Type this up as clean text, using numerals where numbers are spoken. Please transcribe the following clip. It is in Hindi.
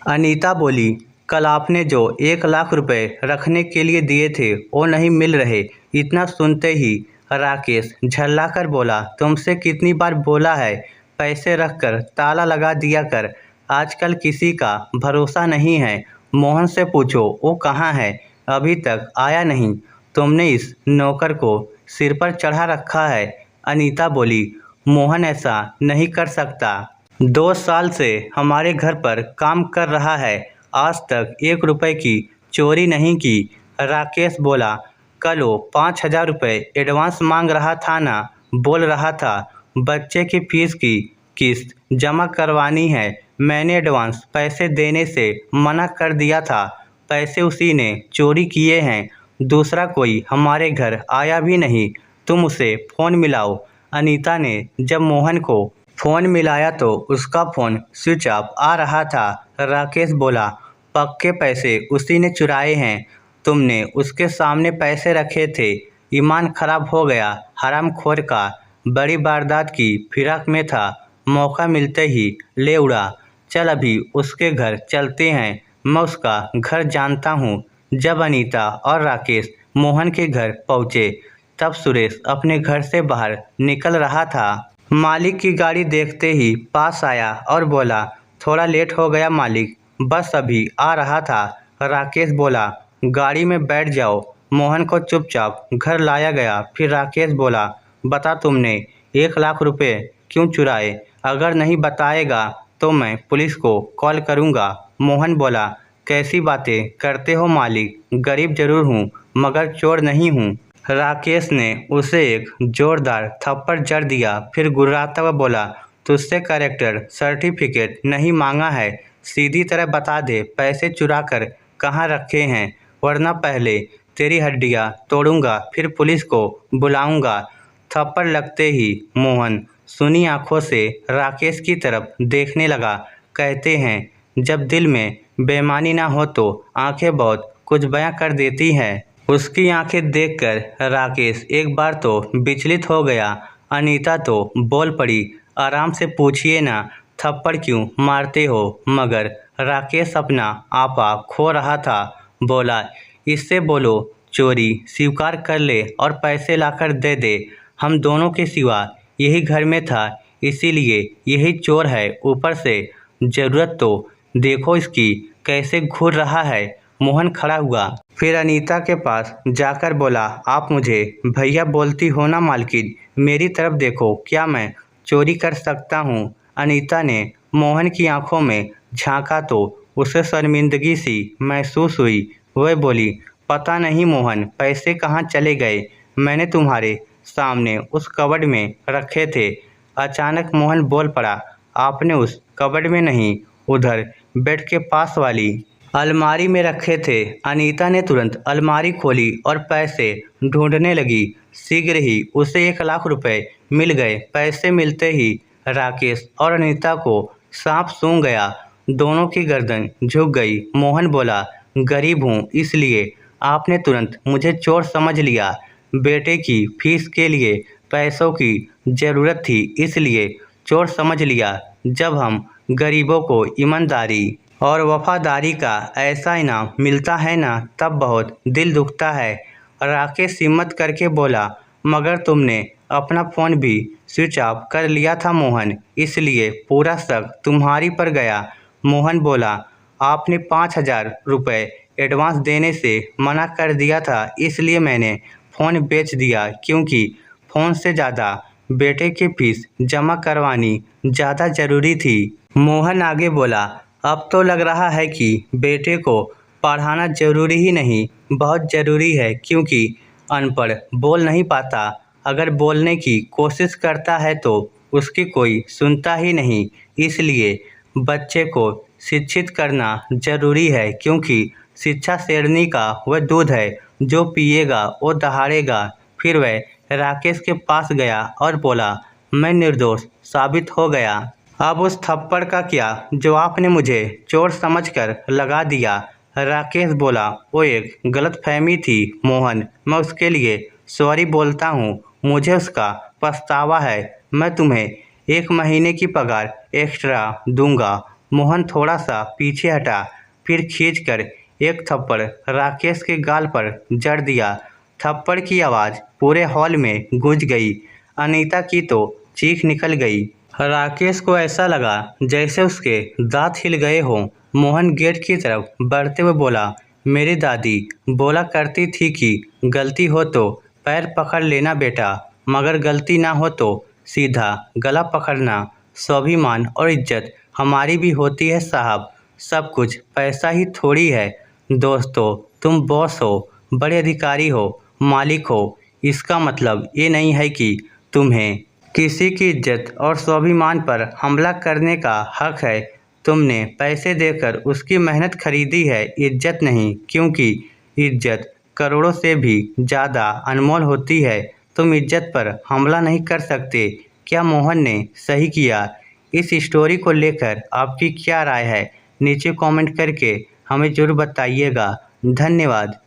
अनीता बोली, कल आपने जो 1 लाख रुपए रखने के लिए दिए थे वो नहीं मिल रहे। इतना सुनते ही राकेश झल्लाकर बोला, तुमसे कितनी बार बोला है पैसे रखकर ताला लगा दिया कर। आजकल किसी का भरोसा नहीं है। मोहन से पूछो वो कहाँ है, अभी तक आया नहीं। तुमने इस नौकर को सिर पर चढ़ा रखा है। अनीता बोली, मोहन ऐसा नहीं कर सकता। 2 साल से हमारे घर पर काम कर रहा है, आज तक 1 रुपए की चोरी नहीं की। राकेश बोला, कल वो 5,000 रुपये एडवांस मांग रहा था ना, बोल रहा था बच्चे की फीस की किस्त जमा करवानी है। मैंने एडवांस पैसे देने से मना कर दिया था। पैसे उसी ने चोरी किए हैं, दूसरा कोई हमारे घर आया भी नहीं। तुम उसे फ़ोन मिलाओ। अनीता ने जब मोहन को फ़ोन मिलाया तो उसका फ़ोन स्विच ऑफ आ रहा था। राकेश बोला, पक्के पैसे उसी ने चुराए हैं। तुमने उसके सामने पैसे रखे थे। ईमान खराब हो गया हरामखोर का। बड़ी वारदात की फिराक में था, मौका मिलते ही ले उड़ा। चल अभी उसके घर चलते हैं, मैं उसका घर जानता हूँ। जब अनीता और राकेश मोहन के घर पहुँचे तब सुरेश अपने घर से बाहर निकल रहा था। मालिक की गाड़ी देखते ही पास आया और बोला, थोड़ा लेट हो गया मालिक, बस अभी आ रहा था। राकेश बोला, गाड़ी में बैठ जाओ। मोहन को चुपचाप घर लाया गया। फिर राकेश बोला, बता तुमने 1 लाख रुपए क्यों चुराए? अगर नहीं बताएगा तो मैं पुलिस को कॉल करूँगा। मोहन बोला, कैसी बातें करते हो मालिक, गरीब जरूर हूँ मगर चोर नहीं हूँ। राकेश ने उसे एक जोरदार थप्पड़ जड़ दिया। फिर गुर्राता हुआ बोला, तुझसे कैरेक्टर सर्टिफिकेट नहीं मांगा है, सीधी तरह बता दे पैसे चुरा कर कहाँ रखे हैं, वरना पहले तेरी हड्डियाँ तोड़ूंगा फिर पुलिस को बुलाऊंगा। थप्पड़ लगते ही मोहन सुनी आंखों से राकेश की तरफ देखने लगा। कहते हैं जब दिल में बेईमानी ना हो तो आंखें बहुत कुछ बयां कर देती हैं। उसकी आंखें देखकर राकेश एक बार तो विचलित हो गया। अनीता तो बोल पड़ी, आराम से पूछिए ना, थप्पड़ क्यों मारते हो? मगर राकेश अपना आपा खो रहा था। बोला, इससे बोलो चोरी स्वीकार कर ले और पैसे लाकर दे दे। हम दोनों के सिवा यही घर में था, इसीलिए यही चोर है। ऊपर से ज़रूरत तो देखो इसकी कैसे घूर रहा है। मोहन खड़ा हुआ, फिर अनीता के पास जाकर बोला, आप मुझे भैया बोलती हो ना मालकिन, मेरी तरफ देखो, क्या मैं चोरी कर सकता हूँ? अनीता ने मोहन की आंखों में झांका तो उसे शर्मिंदगी सी महसूस हुई। वह बोली, पता नहीं मोहन पैसे कहाँ चले गए, मैंने तुम्हारे सामने उस कबर्ड में रखे थे। अचानक मोहन बोल पड़ा, आपने उस कबर्ड में नहीं, उधर बेड के पास वाली अलमारी में रखे थे। अनीता ने तुरंत अलमारी खोली और पैसे ढूंढने लगी। शीघ्र ही उसे 1 लाख रुपए मिल गए। पैसे मिलते ही राकेश और अनीता को सांप सूंघ गया। दोनों की गर्दन झुक गई। मोहन बोला, गरीब हूँ इसलिए आपने तुरंत मुझे चोर समझ लिया। बेटे की फीस के लिए पैसों की ज़रूरत थी इसलिए चोर समझ लिया। जब हम गरीबों को ईमानदारी और वफादारी का ऐसा इनाम मिलता है ना, तब बहुत दिल दुखता है। राकेश हिम्मत करके बोला, मगर तुमने अपना फ़ोन भी स्विच ऑफ कर लिया था मोहन, इसलिए पूरा शक तुम्हारी पर गया। मोहन बोला, आपने 5,000 रुपये एडवांस देने से मना कर दिया था, इसलिए मैंने फ़ोन बेच दिया, क्योंकि फ़ोन से ज़्यादा बेटे की फीस जमा करवानी ज़्यादा ज़रूरी थी। मोहन आगे बोला, अब तो लग रहा है कि बेटे को पढ़ाना ज़रूरी ही नहीं, बहुत ज़रूरी है, क्योंकि अनपढ़ बोल नहीं पाता। अगर बोलने की कोशिश करता है तो उसकी कोई सुनता ही नहीं। इसलिए बच्चे को शिक्षित करना ज़रूरी है, क्योंकि शिक्षा शेरनी का वह दूध है, जो पिएगा वो दहाड़ेगा। फिर वह राकेश के पास गया और बोला, मैं निर्दोष साबित हो गया। अब उस थप्पड़ का क्या जो आपने मुझे चोर समझकर लगा दिया? राकेश बोला, वो एक गलतफहमी थी मोहन, मैं उसके लिए सॉरी बोलता हूँ, मुझे उसका पछतावा है। मैं तुम्हें 1 महीने की पगार एक्स्ट्रा दूंगा। मोहन थोड़ा सा पीछे हटा, फिर खींचकर एक थप्पड़ राकेश के गाल पर जड़ दिया। थप्पड़ की आवाज़ पूरे हॉल में गूंज गई। अनीता की तो चीख निकल गई। राकेश को ऐसा लगा जैसे उसके दांत हिल गए हों। मोहन गेट की तरफ बढ़ते हुए बोला, मेरी दादी बोला करती थी कि गलती हो तो पैर पकड़ लेना बेटा, मगर गलती ना हो तो सीधा गला पकड़ना। स्वाभिमान और इज्जत हमारी भी होती है साहब, सब कुछ पैसा ही थोड़ी है। दोस्तों, तुम बॉस हो, बड़े अधिकारी हो, मालिक हो, इसका मतलब ये नहीं है कि तुम्हें किसी की इज्जत और स्वाभिमान पर हमला करने का हक है। तुमने पैसे देकर उसकी मेहनत खरीदी है, इज्जत नहीं, क्योंकि इज्जत करोड़ों से भी ज़्यादा अनमोल होती है। तुम इज्जत पर हमला नहीं कर सकते। क्या मोहन ने सही किया? इस स्टोरी को लेकर आपकी क्या राय है? नीचे कमेंट करके हमें ज़रूर बताइएगा। धन्यवाद।